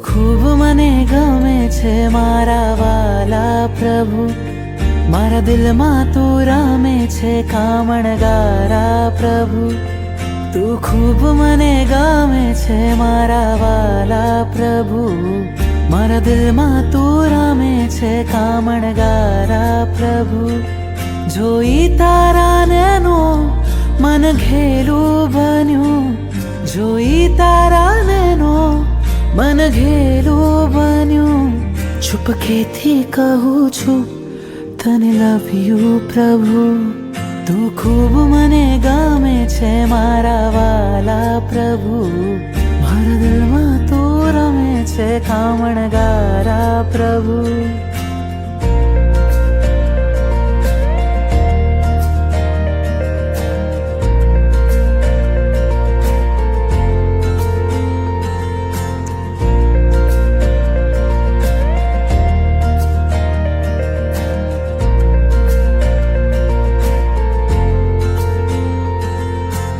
ખૂબ મને ગમે છે મારા વાલા પ્રભુ, મારા દિલમાં તું રમે છે કામણગારા પ્રભુ. તું ખૂબ મને ગમે છે મારા વાલા પ્રભુ, મારા દિલમાં તું રમે છે કામણગારા પ્રભુ. જોઈ તારા નૈનો મન ઘેલું બન્યું, જોઈ તારા નૈનો મન ઘેલું બન્યું. ચૂપકેથી કહું છું તને લવ યુ પ્રભુ. તું ખૂબ મને ગમે છે મારા વાલા પ્રભુ, મારા દિલમાં તું રમે છે કામણગારા પ્રભુ.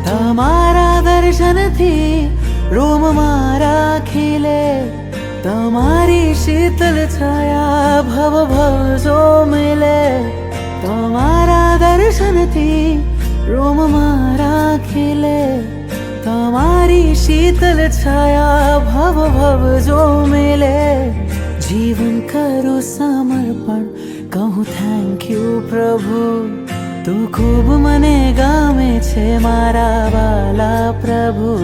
તમારા દર્શનથી રોમ મારા ખીલે, તમારી શીતલ છાયા ભવ ભવ જો મિલે. તમારા દર્શનથી રોમ મારા ખીલે, તમારી શીતલ છાયા ભવ ભવ જો મિલે. જીવન કરું સમર્પણ, કહું થેન્ક યુ પ્રભુ. તું ખૂબ મને ગમે છે મારા વાલા પ્રભુ,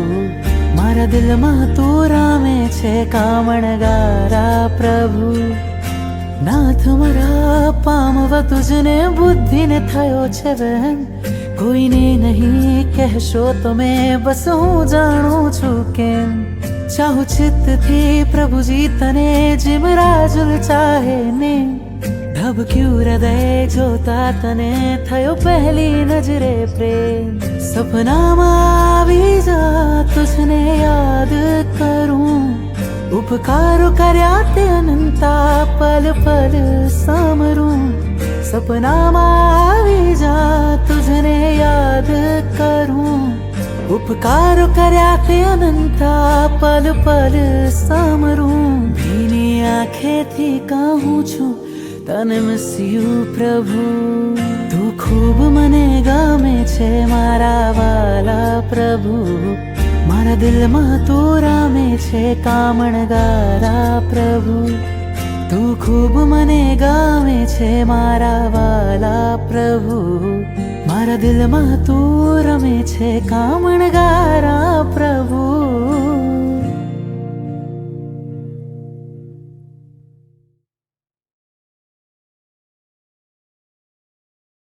મારા દિલમાં તું રમે છે કામણગારા પ્રભુ. નાથ મારા પામવા તુજને બુદ્ધિને થયો છે વહેમ, કોઈને નહીં કહેશો તમે બસ હું જાણું છું કેમ. ચાહું ચિત્તથી પ્રભુજી તને જેમ રાજુલ ચાહે ને, ધબક્યું હૃદય જોતા તને થયો પહેલી નજરે પ્રેમ. સપનામાં આવી જા તુજને યાદ કરું, ઉપકારો કર્યા તે અનંતા પલ પલ સામરું. સપનામાં આવી જા તુજને યાદ કરું, ઉપકારો કર્યા તે અનંતા પલ પલ સામરું. ભીની આંખેથી કહું છું તને મિસ યુ પ્રભુ. તું ખૂબ મને ગમે છે મારા વાલા પ્રભુ, મારા દિલમાં તું રમે છે કામણગારા પ્રભુ. તું ખૂબ મને ગમે છે મારા વાલા પ્રભુ, મારા દિલમાં તું રમે છે કામણગારા પ્રભુ.